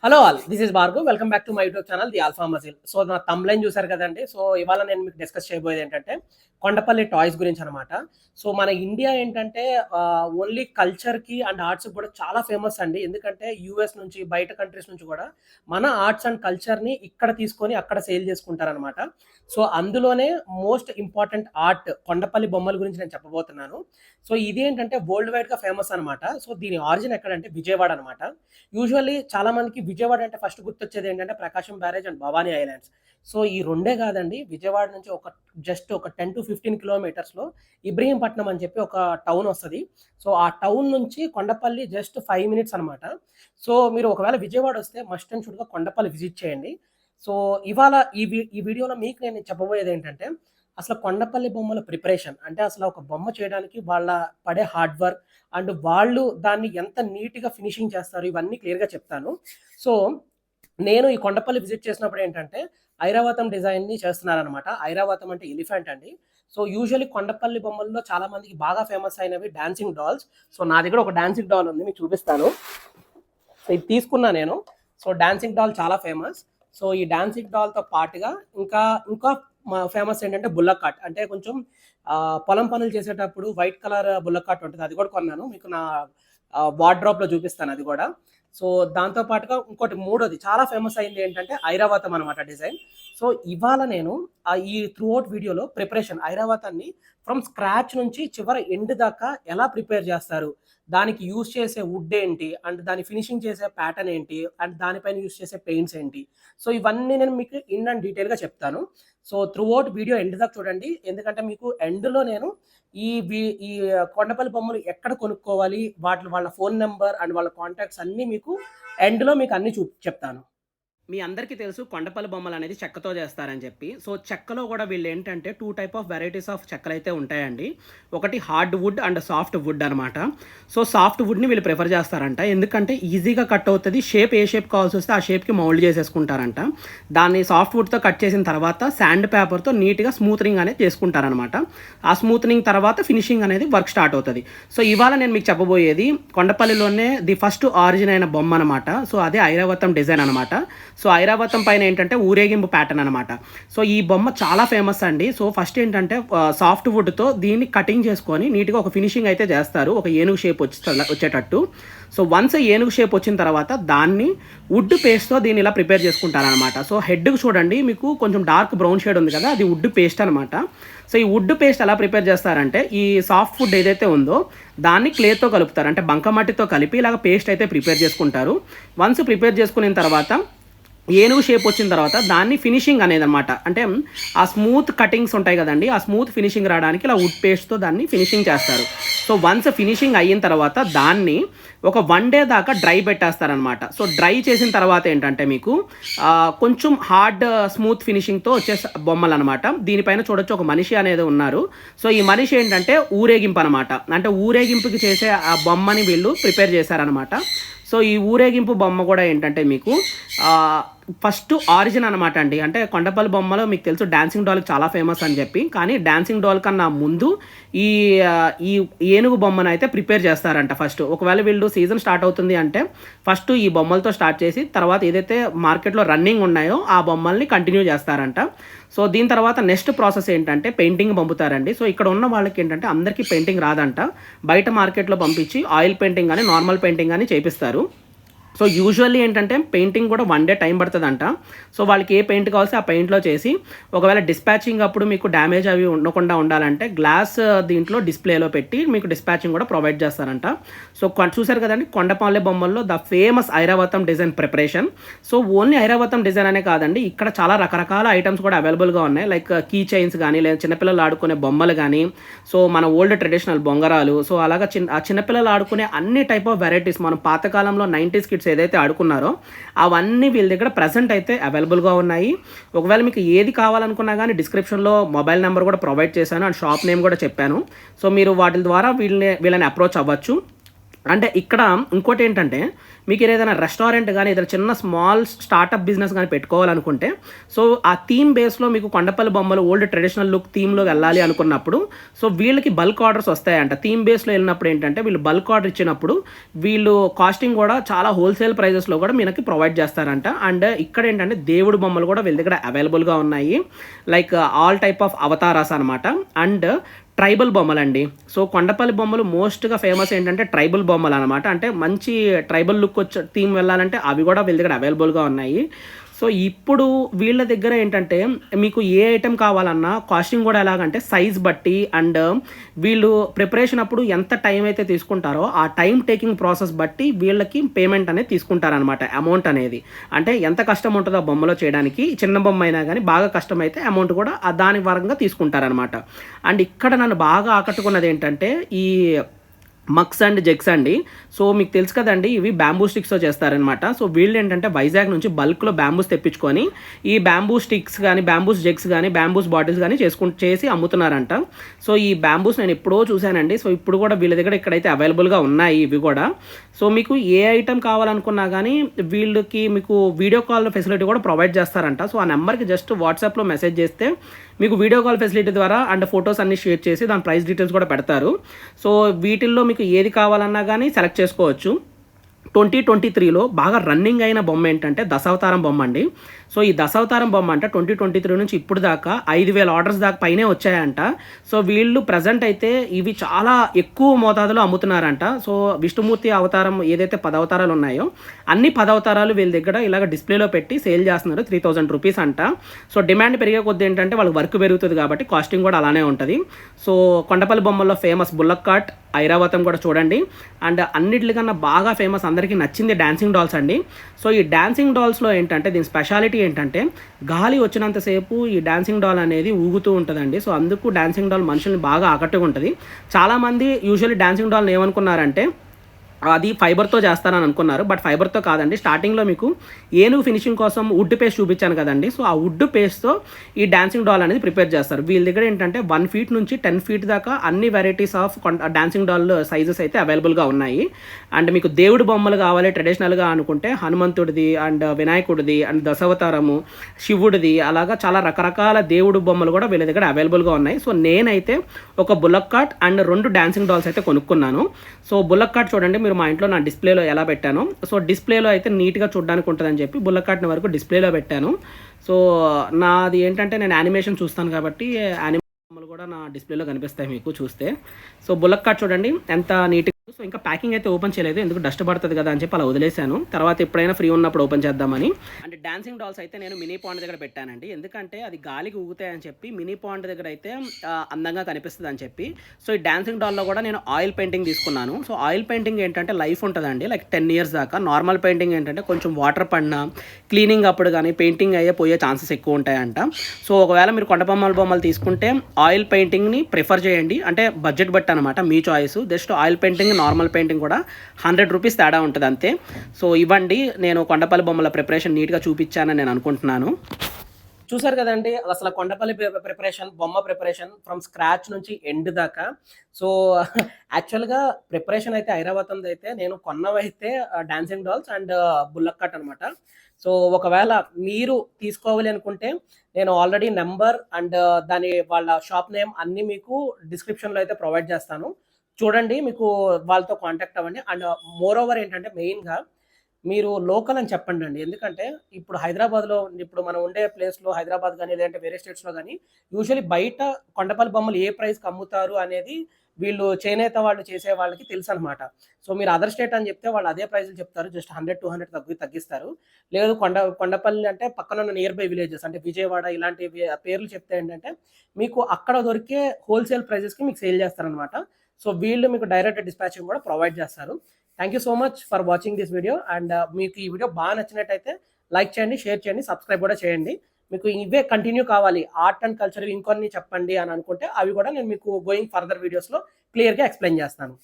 Hello all, this is Bhargav. Welcome back to my YouTube channel the alpha muscle. So నా తమ్లైన్ చూసారు కదండి. So ఇవాళ నేను మీకు డిస్కస్ చేయబోయేది ఏంటంటే కొండపల్లి టాయ్స్ గురించి అనమాట. సో మన ఇండియా ఏంటంటే ఓన్లీ కల్చర్‌కి అండ్ ఆర్ట్స్‌కి కూడా చాలా ఫేమస్ అండి. ఎందుకంటే యూఎస్ నుంచి బయట కంట్రీస్ నుంచి కూడా మన ఆర్ట్స్ అండ్ కల్చర్‌ని ఇక్కడ తీసుకొని అక్కడ సేల్ చేసుకుంటారనమాట. సో అందులోనే మోస్ట్ ఇంపార్టెంట్ ఆర్ట్ కొండపల్లి బొమ్మల గురించి నేను చెప్పబోతున్నాను. సో ఇదేంటంటే వరల్డ్ వైడ్‌గా ఫేమస్ అనమాట. సో దీని ఆరిజిన్ ఎక్కడంటే విజయవాడ అనమాట. యూజువల్లీ చాలా మందికి విజయవాడ అంటే ఫస్ట్ గుర్తొచ్చేది ఏంటంటే Prakasam barrage and Bhavani islands. So ఈ రెండే కాదండి, విజయవాడ నుంచి జస్ట్ ఒక 10-15 కిలోమీటర్స్‌లో ఇబ్రహీంపట్నం అని చెప్పి ఒక టౌన్ వస్తది. సో ఆ టౌన్ నుంచి కొండపల్లి జస్ట్ 5 మినిట్స్ అనమాట. సో మీరు ఒకవేళ విజయవాడ వస్తే మస్ట్ అండ్ షుడ్‌గా కొండపల్లి విజిట్ చేయండి. సో ఇవాళ ఈ వీడియోలో మీకు నేను చెప్పబోయేది ఏంటంటే అసలు కొండపల్లి బొమ్మల ప్రిపరేషన్ అంటే అసలు ఒక బొమ్మ చేయడానికి వాళ్ళ పడే హార్డ్ వర్క్ అండ్ వాళ్ళు దాన్ని ఎంత నీట్‌గా ఫినిషింగ్ చేస్తారు ఇవన్నీ క్లియర్‌గా చెప్తాను. సో నేను ఈ కొండపల్లి విజిట్ చేసినప్పుడు ఏంటంటే ఐరావతం డిజైన్‌ని చేస్తున్నారనమాట. ఐరావతం అంటే ఎలిఫెంట్ అండి. సో యూజువల్లీ కొండపల్లి బొమ్మల్లో చాలా మందికి బాగా ఫేమస్ అయినవి డాన్సింగ్ డాల్స్. సో నా దగ్గర ఒక డాన్సింగ్ డాల్ ఉంది, మీకు చూపిస్తాను. సో ఇది తీసుకున్నా నేను. సో డాన్సింగ్ డాల్ చాలా ఫేమస్. సో ఈ డాన్సింగ్ డాల్‌తో పాటుగా ఇంకా ఫేమస్ ఏంటంటే బుల్లక్ కార్ట్. అంటే కొంచెం పొలం పనులు చేసేటప్పుడు వైట్ కలర్ బుల్లక్ కార్ట్ ఉంటది. అది కూడా కొన్నాను. మీకు నా వార్డ్‌రోబ్‌లో చూపిస్తాను అది కూడా. సో దాంతో పాటుగా ఇంకోటి మూడోది చాలా ఫేమస్ అయింది ఏంటంటే ఐరావతం అనమాట డిజైన్. సో ఇవాళ నేను ఈ త్రూఔట్ వీడియోలో ప్రిపరేషన్ ఐరావతాన్ని ఫ్రమ్ స్క్రాచ్ నుంచి చివరి ఎండ్ దాకా ఎలా ప్రిపేర్ చేస్తారు, దానికి యూజ్ చేసే వుడ్ ఏంటి, అండ్ దాన్ని ఫినిషింగ్ చేసే ప్యాటర్న్ ఏంటి, అండ్ దానిపైన యూజ్ చేసే పెయింట్స్ ఏంటి, సో ఇవన్నీ నేను మీకు ఇన్ అండ్ డీటెయిల్‌గా చెప్తాను. సో త్రూఔట్ వీడియో ఎండ్ దాకా చూడండి. ఎందుకంటే మీకు ఎండ్‌లో నేను ఈ కొండపల్లి బొమ్మలు ఎక్కడ కొనుక్కోవాలి, వాళ్ళ ఫోన్ నంబర్ అండ్ వాళ్ళ కాంటాక్ట్స్ అన్నీ మీకు ఎండ్‌లో మీకు అన్నీ చెప్తాను. మీ అందరికీ తెలుసు కొండపల్లి బొమ్మలు అనేది చెక్కతో చేస్తారని చెప్పి. సో చెక్కలో కూడా వీళ్ళు ఏంటంటే 2 టైప్ ఆఫ్ వెరైటీస్ ఆఫ్ చెక్కలైతే ఉంటాయండి. ఒకటి hard wood and soft wood అనమాట. సో సాఫ్ట్ వుడ్ని వీళ్ళు ప్రిఫర్ చేస్తారంట. ఎందుకంటే ఈజీగా కట్ అవుతుంది. షేప్ ఏ షేప్ కావాల్సి వస్తే ఆ షేప్కి మౌల్డ్ చేసేసుకుంటారంట. దాన్ని సాఫ్ట్ వుడ్తో కట్ చేసిన తర్వాత శాండ్ పేపర్తో నీట్గా స్మూత్నింగ్ అనేది చేసుకుంటారనమాట. ఆ స్మూత్నింగ్ తర్వాత ఫినిషింగ్ అనేది వర్క్ స్టార్ట్ అవుతుంది. సో ఇవాళ నేను మీకు చెప్పబోయేది కొండపల్లిలోనే ది ఫస్ట్ ఆరిజిన్ అయిన బొమ్మ అనమాట. సో అదే ఐరావతం డిజైన్ అనమాట. సో ఐరావతం పైన ఏంటంటే ఊరేగింపు ప్యాటర్న్ అనమాట. సో ఈ బొమ్మ చాలా ఫేమస్ అండి. సో ఫస్ట్ ఏంటంటే సాఫ్ట్ వుడ్తో దీన్ని కటింగ్ చేసుకొని నీట్గా ఒక ఫినిషింగ్ అయితే చేస్తారు, ఒక ఏనుగు షేప్ వచ్చేటట్టు. సో వన్స్ ఏనుగు షేప్ వచ్చిన తర్వాత దాన్ని వుడ్ పేస్ట్తో దీన్ని ఇలా ప్రిపేర్ చేసుకుంటారనమాట. సో హెడ్కి చూడండి, మీకు కొంచెం డార్క్ బ్రౌన్ షేడ్ ఉంది కదా, అది వుడ్ పేస్ట్ అనమాట. సో ఈ వుడ్ పేస్ట్ ఎలా ప్రిపేర్ చేస్తారంటే ఈ సాఫ్ట్ వుడ్ ఏదైతే ఉందో దాన్ని క్లేతో కలుపుతారు, అంటే బంకమట్టితో కలిపి ఇలాగ పేస్ట్ అయితే ప్రిపేర్ చేసుకుంటారు. వన్స్ ప్రిపేర్ చేసుకున్న తర్వాత ఏనుగు షేప్ వచ్చిన తర్వాత దాన్ని ఫినిషింగ్ అనేది అనమాట, అంటే ఆ స్మూత్ కటింగ్స్ ఉంటాయి కదండి, ఆ స్మూత్ ఫినిషింగ్ రావడానికి ఇలా వుడ్ పేస్ట్తో దాన్ని ఫినిషింగ్ చేస్తారు. సో వన్స్ ఫినిషింగ్ అయిన తర్వాత దాన్ని ఒక 1 డే దాకా డ్రై పెట్టేస్తారనమాట. సో డ్రై చేసిన తర్వాత ఏంటంటే మీకు కొంచెం హార్డ్ స్మూత్ ఫినిషింగ్తో వచ్చే బొమ్మలు అనమాట. దీనిపైన చూడొచ్చు ఒక మనిషి అనేది ఉన్నారు. సో ఈ మనిషి ఏంటంటే ఊరేగింపు అనమాట, అంటే ఊరేగింపుకి చేసే ఆ బొమ్మని వీళ్ళు ప్రిపేర్ చేశారనమాట. సో ఈ ఊరేగింపు బొమ్మ కూడా ఏంటంటే మీకు ఫస్ట్ ఆరిజిన్ అనమాట అండి. అంటే కొండపల్లి బొమ్మలో మీకు తెలుసు డాన్సింగ్ డాల్ చాలా ఫేమస్ అని చెప్పి, కానీ డాన్సింగ్ డాల్ కన్నా ముందు ఈ ఏనుగు బొమ్మను అయితే ప్రిపేర్ చేస్తారంట ఫస్ట్. ఒకవేళ వీళ్ళు సీజన్ స్టార్ట్ అవుతుంది అంటే ఫస్ట్ ఈ బొమ్మలతో స్టార్ట్ చేసి తర్వాత ఏదైతే మార్కెట్లో రన్నింగ్ ఉన్నాయో ఆ బొమ్మల్ని కంటిన్యూ చేస్తారంట. సో దీని తర్వాత నెక్స్ట్ ప్రాసెస్ ఏంటంటే పెయింటింగ్ పంపుతారండి. సో ఇక్కడ ఉన్న వాళ్ళకి ఏంటంటే అందరికీ పెయింటింగ్ రాదంట, బయట మార్కెట్లో పంపించి ఆయిల్ పెయింటింగ్ కానీ నార్మల్ పెయింటింగ్ కానీ చేపిస్తారు. సో యూజువల్లీ ఏంటంటే పెయింటింగ్ కూడా 1 డే టైం పడుతుందంట. సో వాళ్ళకి ఏ పెయింట్ కావాల్సి ఆ పెయింట్లో చేసి ఒకవేళ డిస్పాచింగ్ అప్పుడు మీకు డ్యామేజ్ అవి ఉండకుండా ఉండాలంటే గ్లాస్ దీంట్లో డిస్ప్లేలో పెట్టి మీకు డిస్పాచింగ్ కూడా ప్రొవైడ్ చేస్తారంట. సో చూసారు కదండి కొండపల్లి బొమ్మల్లో the famous Airavatam design preparation. So only Airavatam design అనే కాదండి, ఇక్కడ చాలా రకరకాల ఐటమ్స్ కూడా అవైలబుల్గా ఉన్నాయి. లైక్ కీ చైన్స్ కానీ, లేదా చిన్నపిల్లలు ఆడుకునే బొమ్మలు కానీ, సో మన ఓల్డ్ ట్రెడిషనల్ బొంగరాలు, సో అలాగా చిన్నపిల్లలు ఆడుకునే అన్ని టైప్ ఆఫ్ వెరైటీస్ మనం పాతకాలంలో 90s కిడ్స్ ఏదైతే ఆడుకున్నారో అవన్నీ వీళ్ళ దగ్గర ప్రజెంట్ అయితే అవైలబుల్గా ఉన్నాయి. ఒకవేళ మీకు ఏది కావాలనుకున్నా కానీ డిస్క్రిప్షన్లో మొబైల్ నెంబర్ కూడా ప్రొవైడ్ చేశాను అండ్ షాప్ నేమ్ కూడా చెప్పాను. సో మీరు వాటి ద్వారా వీళ్ళని అప్రోచ్ అవ్వచ్చు. అంటే ఇక్కడ ఇంకోటి ఏంటంటే మీకు ఏదైనా రెస్టారెంట్ కానీ ఏదైనా చిన్న స్మాల్ స్టార్టప్ బిజినెస్ కానీ పెట్టుకోవాలనుకుంటే సో ఆ థీమ్ బేస్లో మీకు కొండపల్లి బొమ్మలు ఓల్డ్ ట్రెడిషనల్ లుక్ థీమ్లో వెళ్ళాలి అనుకున్నప్పుడు సో వీళ్ళకి బల్క్ ఆర్డర్స్ వస్తాయంట. థీమ్ బేస్లో వెళ్ళినప్పుడు ఏంటంటే వీళ్ళు బల్క్ ఆర్డర్ ఇచ్చినప్పుడు వీళ్ళు కాస్టింగ్ కూడా చాలా హోల్సేల్ ప్రైజెస్లో కూడా మనకి ప్రొవైడ్ చేస్తారంట. అండ్ ఇక్కడ ఏంటంటే దేవుడు బొమ్మలు కూడా వీళ్ళ దగ్గర అవైలబుల్గా ఉన్నాయి, లైక్ ఆల్ టైప్ ఆఫ్ అవతారాస్ అనమాట. అండ్ ట్రైబల్ బొమ్మలండి. సో కొండపల్లి బొమ్మలు మోస్ట్గా ఫేమస్ ఏంటంటే ట్రైబల్ బొమ్మలు అనమాట. అంటే మంచి ట్రైబల్ లుక్ వచ్చే థీమ్ వెళ్ళాలంటే అవి కూడా వీళ్ళ దగ్గర అవైలబుల్గా ఉన్నాయి. సో ఇప్పుడు వీళ్ళ దగ్గర ఏంటంటే మీకు ఏ ఐటెం కావాలన్నా కాస్టింగ్ కూడా ఎలాగంటే సైజ్ బట్టి అండ్ వీళ్ళు ప్రిపరేషన్ అప్పుడు ఎంత టైం అయితే తీసుకుంటారో ఆ టైం టేకింగ్ ప్రాసెస్ బట్టి వీళ్ళకి పేమెంట్ అనేది తీసుకుంటారనమాట, అమౌంట్ అనేది. అంటే ఎంత కష్టం ఉంటుందో ఆ బొమ్మలో చేయడానికి, చిన్న బొమ్మ అయినా కానీ బాగా కష్టమైతే అమౌంట్ కూడా దాని పరంగా తీసుకుంటారనమాట. అండ్ ఇక్కడ నన్ను బాగా ఆకట్టుకున్నది ఏంటంటే ఈ మక్స్ అండ్ జెగ్స్ అండి. సో మీకు తెలుసు కదండి, ఇవి బ్యాంబూ స్టిక్స్తో చేస్తారనమాట. సో వీళ్ళు ఏంటంటే వైజాగ్ నుంచి బల్క్లో బ్యాంబూస్ తెప్పించుకొని ఈ బ్యాంబూ స్టిక్స్ కానీ బ్యాంబూస్ జెగ్స్ కానీ బ్యాంబూస్ బాటిల్స్ కానీ చేసి అమ్ముతున్నారంట. సో ఈ బ్యాంబూస్ నేను ఎప్పుడో చూశానండి. సో ఇప్పుడు కూడా వీళ్ళ దగ్గర ఇక్కడైతే అవైలబుల్గా ఉన్నాయి ఇవి కూడా. సో మీకు ఏ ఐటెం కావాలనుకున్నా కానీ వీళ్ళకి మీకు వీడియో కాల్ ఫెసిలిటీ కూడా ప్రొవైడ్ చేస్తారంట. సో ఆ నెంబర్కి జస్ట్ వాట్సాప్లో మెసేజ్ చేస్తే మీకు వీడియో కాల్ ఫెసిలిటీ ద్వారా అండ్ ఫొటోస్ అన్ని షేర్ చేసి దాని ప్రైస్ డీటెయిల్స్ కూడా పెడతారు. సో వీటిల్లో మీకు ఏది కావాలన్నా కానీ సెలెక్ట్ చేసుకోవచ్చు. 2023లో బాగా రన్నింగ్ అయిన బొమ్మ ఏంటంటే దశావతారం బొమ్మ అండి. సో ఈ దశావతారం బొమ్మ అంటే 2023 నుంచి ఇప్పుడు దాకా 5,000 ఆర్డర్స్ దాకా పైనే వచ్చాయంట. సో వీళ్ళు ప్రజెంట్ అయితే ఇవి చాలా ఎక్కువ మోతాదులో అమ్ముతున్నారంట. సో విష్ణుమూర్తి అవతారం ఏదైతే 10 అవతారాలు ఉన్నాయో అన్ని 10 అవతారాలు వీళ్ళ దగ్గర ఇలాగ డిస్ప్లేలో పెట్టి సేల్ చేస్తున్నారు. 3,000 రూపీస్ అంట. సో డిమాండ్ పెరిగే కొద్ది ఏంటంటే వాళ్ళకి వర్క్ పెరుగుతుంది కాబట్టి కాస్టింగ్ కూడా అలానే ఉంటుంది. సో కొండపల్లి బొమ్మల్లో ఫేమస్ బుల్లక్ కార్ట్, ఐరావతం కూడా చూడండి. అండ్ అన్నిటికన్నా బాగా ఫేమస్ అందరికీ నచ్చింది డాన్సింగ్ డాల్స్ అండి. సో ఈ డాన్సింగ్ డాల్స్లో ఏంటంటే దీని స్పెషాలిటీ ఏంటంటే గాలి వచ్చినంతసేపు ఈ డాన్సింగ్ డాల్ అనేది ఊగుతూ ఉంటుందండి. సో అందుకు డాన్సింగ్ డాల్ మనుషుల్ని బాగా ఆకట్టుకుంటుంది. చాలామంది యూజువల్లీ డాన్సింగ్ డాల్ని ఏమనుకున్నారంటే అది ఫైబర్తో చేస్తానని అనుకున్నారు, బట్ ఫైబర్తో కాదండి. స్టార్టింగ్లో మీకు ఏనుగు ఫినిషింగ్ కోసం వుడ్ పేస్ట్ చూపించాను కదండి. సో ఆ వుడ్ పేస్ట్తో ఈ డాన్సింగ్ డాల్ అనేది ప్రిపేర్ చేస్తారు. వీళ్ళ దగ్గర ఏంటంటే 1 feet నుంచి 10 feet దాకా అన్ని varieties of dancing doll sizes అయితే అవైలబుల్గా ఉన్నాయి. అండ్ మీకు దేవుడి బొమ్మలు కావాలి ట్రెడిషనల్గా అనుకుంటే హనుమంతుడిది అండ్ వినాయకుడిది అండ్ దశావతారము, శివుడిది, అలాగా చాలా రకరకాల దేవుడు బొమ్మలు కూడా వీళ్ళ దగ్గర అవైలబుల్గా ఉన్నాయి. సో నేనైతే ఒక bullock cart and 2 dancing dolls అయితే కొనుక్కున్నాను. సో బుల్లక్ కార్ట్ చూడండి, మీరు మా ఇంట్లో నా డిస్ప్లేలో ఎలా పెట్టాను. సో డిస్ప్లేలో అయితే నీట్గా చూడడానికి ఉంటుందని చెప్పి బుల్లక్ కార్ట్ని వరకు డిస్ప్లేలో పెట్టాను. సో నాది ఏంటంటే నేను యానిమేషన్ చూస్తాను కాబట్టి యానిమేషన్ కూడా నా డిస్ప్లేలో కనిపిస్తాయి మీకు చూస్తే. సో బుల్లక్ కార్ట్ చూడండి ఎంత నీట్గా. సో ఇంకా ప్యాకింగ్ అయితే ఓపెన్ చేయలేదు, ఎందుకు డస్ట్ పడుతుంది కదా అని చెప్పి అలా వదిలేశాను. తర్వాత ఎప్పుడైనా ఫ్రీ ఉన్నప్పుడు ఓపెన్ చేద్దామని. అండ్ డాన్సింగ్ డాల్స్ అయితే నేను మినీ పాండ్ దగ్గర పెట్టానండి, ఎందుకంటే అది గాలికి ఊగుతాయని చెప్పి. మినీ పాండ్ దగ్గర అయితే అందంగా కనిపిస్తుంది అని చెప్పి. సో ఈ డాన్సింగ్ డాల్లో కూడా నేను ఆయిల్ పెయింటింగ్ తీసుకున్నాను. సో ఆయిల్ పెయింటింగ్ ఏంటంటే లైఫ్ ఉంటుందండి, లైక్ 10 years దాకా. నార్మల్ పెయింటింగ్ ఏంటంటే కొంచెం వాటర్ పడినా క్లీనింగ్ అప్పుడు కానీ పెయింటింగ్ పోయే ఛాన్సెస్ ఎక్కువ ఉంటాయంట. సో ఒకవేళ మీరు బొమ్మలు తీసుకుంటే ఆయిల్ పెయింటింగ్ని ప్రిఫర్ చేయండి. అంటే బడ్జెట్ బట్టి అనమాట, మీ choice. Just oil painting normal painting కూడా 100 రూపీస్ తేడా ఉంటుంది అంతే. సో ఇవ్వండి, నేను కొండపల్లి బొమ్మల ప్రిపరేషన్ నీట్గా చూపించానని నేను అనుకుంటున్నాను. చూసారు కదండి అసలు కొండపల్లి బొమ్మ ప్రిపరేషన్ ఫ్రమ్ స్క్రాచ్ నుంచి ఎండ్ దాకా. సో యాక్చువల్గా ప్రిపరేషన్ అయితే ఐరావతంది అయితే నేను కొన్నవైతే dancing dolls and bullock cart అనమాట. సో ఒకవేళ మీరు తీసుకోవాలి అనుకుంటే నేను ఆల్రెడీ నెంబర్ అండ్ వాళ్ళ షాప్ నేమ్ అన్నీ మీకు డిస్క్రిప్షన్లో అయితే ప్రొవైడ్ చేస్తాను. చూడండి, మీకు వాళ్ళతో కాంటాక్ట్ అవ్వండి. అండ్ మోర్ ఓవర్ ఏంటంటే మెయిన్గా మీరు లోకల్ అని చెప్పండి అండి. ఎందుకంటే ఇప్పుడు హైదరాబాద్లో ఇప్పుడు మనం ఉండే ప్లేస్లో హైదరాబాద్ కానీ లేదంటే వేరే స్టేట్స్లో కానీ యూజువల్లీ బయట కొండపల్లి బొమ్మలు ఏ ప్రైస్కి అమ్ముతారు అనేది వీళ్ళు చేనేత వాళ్ళు చేసే వాళ్ళకి తెలుసు అనమాట. సో మీరు అదర్ స్టేట్ అని చెప్తే వాళ్ళు అదే ప్రైస్లు చెప్తారు, జస్ట్ 100-200 తగ్గిస్తారు. లేదు కొండపల్లి అంటే పక్కన ఉన్న నియర్ బై విలేజెస్ అంటే విజయవాడ ఇలాంటి పేర్లు చెప్తే ఏంటంటే మీకు అక్కడ దొరికే హోల్సేల్ ప్రైజెస్కి మీకు సేల్ చేస్తారనమాట. సో వీళ్ళు మీకు డైరెక్ట్ డిస్పాచింగ్ కూడా ప్రొవైడ్ చేస్తారు. Thank you so much for watching this video. And మీకు ఈ వీడియో బాగా నచ్చినట్టయితే లైక్ చేయండి, షేర్ చేయండి, సబ్స్క్రైబ్ కూడా చేయండి. మీకు ఇవే కంటిన్యూ కావాలి, ఆర్ట్ అండ్ కల్చర్ ఇంకొన్ని చెప్పండి అని అనుకుంటే అవి కూడా నేను మీకు గోయింగ్ ఫర్దర్ వీడియోస్లో క్లియర్గా ఎక్స్ప్లెయిన్ చేస్తాను.